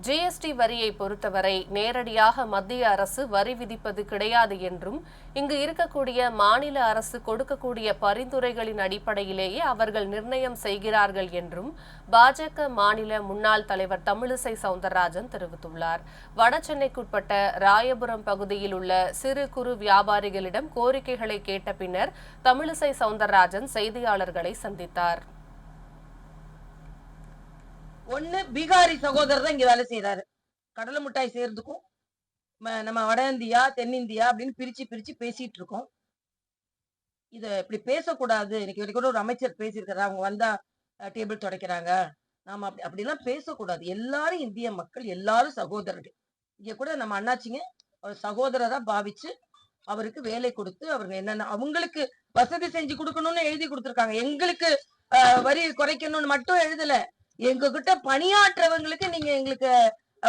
GST வரியை பொறுத்தவரை நேரடியாக மத்திய அரசு வரி விதிப்பது கிடையாது என்றும், இங்கு இருக்கக்கூடிய மாநில அரசு கொடுக்கக்கூடிய பரிந்துரைகளின் அடிப்படையிலேயே அவர்கள் நிர்ணயம் செய்கிறார்கள் என்றும் பாஜக மாநில முன்னாள் தலைவர் தமிழிசை சவுந்தரராஜன் தெரிவித்துள்ளார். வடசென்னைக்குட்பட்ட ராயபுரம் பகுதியில் உள்ள சிறு குறு வியாபாரிகளிடம் கோரிக்கைகளை கேட்ட பின்னர் தமிழிசை சவுந்தரராஜன் செய்தியாளர்களை சந்தித்தார். ஒண்ணு பீகாரி சகோதரர் தான் இங்க வேலை செய்யறாரு. கடலை மிட்டாய் செய்யறதுக்கும் நம்ம வட இந்தியா தென்னிந்தியா அப்படின்னு பிரிச்சு பிரிச்சு பேசிட்டு இருக்கோம். இத இப்படி பேசக்கூடாது. இன்னைக்கு கூட ஒரு அமைச்சர் பேசியிருக்காரு, அவங்க வந்தா டேபிள் துடைக்கிறாங்க, நாம அப்படிலாம் பேசக்கூடாது. எல்லாரும் இந்திய மக்கள், எல்லாரும் சகோதரர்கள். இங்க கூட நம்ம அண்ணாச்சிங்க ஒரு சகோதரரா பாவிச்சு அவருக்கு வேலை கொடுத்து அவருக்கு என்னென்ன அவங்களுக்கு வசதி செஞ்சு கொடுக்கணும்னு எழுதி கொடுத்துருக்காங்க. எங்களுக்கு வரி குறைக்கணும்னு மட்டும் எழுதல, எங்க கிட்ட பணியாற்றவங்களுக்கு நீங்க எங்களுக்கு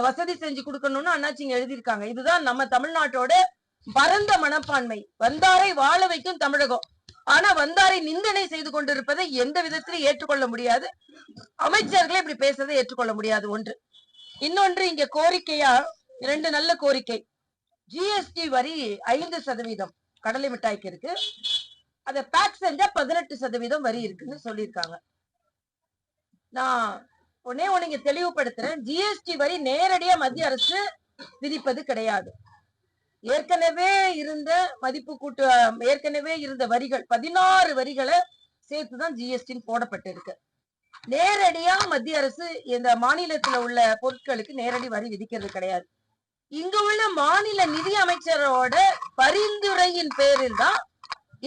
வசதி செஞ்சு கொடுக்கணும்னு அண்ணாச்சிங்க எழுதியிருக்காங்க. இதுதான் நம்ம தமிழ்நாட்டோட பரந்த மனப்பான்மை. வந்தாரை வாழ வைக்கும் தமிழகம். ஆனா வந்தாரை நிந்தனை செய்து கொண்டிருப்பதை எந்த விதத்திலும் ஏற்றுக்கொள்ள முடியாது. அமைச்சர்களே இப்படி பேசுறதை ஏற்றுக்கொள்ள முடியாது. ஒன்று. இன்னொன்று, இங்க கோரிக்கையா இரண்டு நல்ல கோரிக்கை. ஜிஎஸ்டி வரி 5% கடலை மிட்டாய்க்கு இருக்கு. அதை பேக் செஞ்சா 18% வரி இருக்குன்னு சொல்லியிருக்காங்க. நான் ஒன்னே இங்க தெளிவுபடுத்துறேன். ஜிஎஸ்டி வரி நேரடியா மத்திய அரசு விதிப்பது கிடையாது. ஏற்கனவே இருந்த மதிப்பு கூட்டு ஏற்கனவே இருந்த வரிகள் 16 வரிகளை சேர்த்துதான் ஜிஎஸ்டி போடப்பட்டிருக்கு. நேரடியா மத்திய அரசு இந்த மாநிலத்துல உள்ள பொருட்களுக்கு நேரடி வரி விதிக்கிறது கிடையாது. இங்க உள்ள மாநில நிதி அமைச்சரோட பரிந்துரையின் பேரில் தான்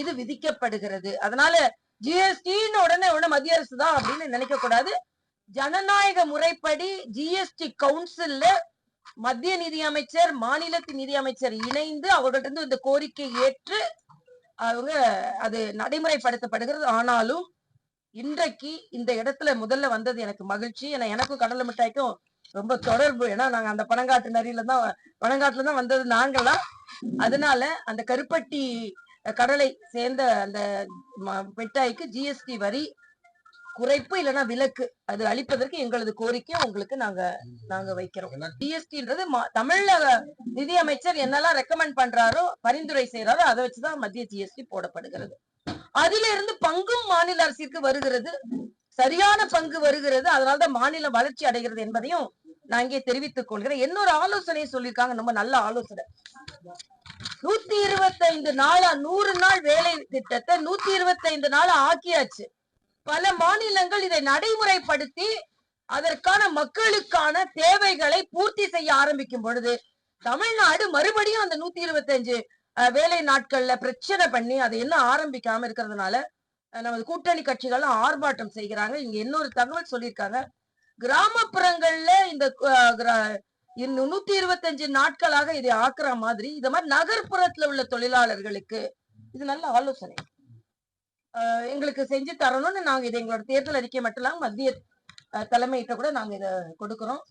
இது விதிக்கப்படுகிறது. அதனால ஜிஎஸ்டின்னு உடனே மத்திய அரசு தான் அப்படின்னு நினைக்க கூடாது. ஜனநாயக முறைப்படி ஜிஎஸ்டி கவுன்சில்ல மத்திய நிதி அமைச்சர் மாநிலத்தின் நிதி அமைச்சர் இணைந்து அவர்களிடம் இந்த கோரிக்கை ஏற்று அவங்க அது நடைமுறைப்படுத்தப்படுகிறது. ஆனாலும் இன்றைக்கு இந்த இடத்துல முதல்ல வந்தது எனக்கு மகிழ்ச்சி. ஏன்னா எனக்கும் கடலை மிட்டாய்க்கும் ரொம்ப தொடர்பு. ஏன்னா நாங்க அந்த பனங்காட்டுல தான் வந்தது நாங்களாம். அதனால அந்த கருப்பட்டி கடலை சேர்ந்த அந்த மிட்டாய்க்கு ஜிஎஸ்டி வரி குறைப்பு இல்லைன்னா விலக்கு அது அளிப்பதற்கு எங்களது கோரிக்கை உங்களுக்கு நாங்க வைக்கிறோம். ஜிஎஸ்டின்றது தமிழக நிதி அமைச்சர் என்னெல்லாம் ரெக்கமெண்ட் பண்றாரோ, பரிந்துரை செய்யறாரோ, அதை வச்சுதான் மத்திய ஜிஎஸ்டி போடப்படுகிறது. அதுல இருந்து பங்கும் மாநில அரசிற்கு வருகிறது, சரியான பங்கு வருகிறது. அதனாலதான் மாநிலம் வளர்ச்சி அடைகிறது என்பதையும் நான் இங்கே தெரிவித்துக் கொள்கிறேன். இன்னொரு ஆலோசனை சொல்லியிருக்காங்க, ரொம்ப நல்ல ஆலோசனை. 125 நாளா 100 நாள் வேலை திட்டத்தை 125 நாள் ஆக்கியாச்சு. பல மாநிலங்கள் இதை நடைமுறைப்படுத்தி அதற்கான மக்களுக்கான தேவைகளை பூர்த்தி செய்ய ஆரம்பிக்கும் பொழுது தமிழ்நாடு மறுபடியும் அந்த 125 வேலை நாட்கள்ல பிரச்சனை பண்ணி அதை என்ன ஆரம்பிக்காம இருக்கிறதுனால நமது கூட்டணி கட்சிகள் ஆர்ப்பாட்டம் செய்கிறாங்க. இங்க இன்னொரு தகவல் சொல்லியிருக்காங்க, கிராமப்புறங்கள்ல இந்த 125 நாட்களாக இதை ஆக்குற மாதிரி இந்த மாதிரி நகர்ப்புறத்துல உள்ள தொழிலாளர்களுக்கு இது நல்ல ஆலோசனை. எங்களுக்கு செஞ்சு தரணும்னு நாங்க இதை எங்களோட தேர்தல் அறிக்கை மட்டும் இல்லாம மத்திய தலைமையிட்ட கூட நாங்க இதை கொடுக்கிறோம்.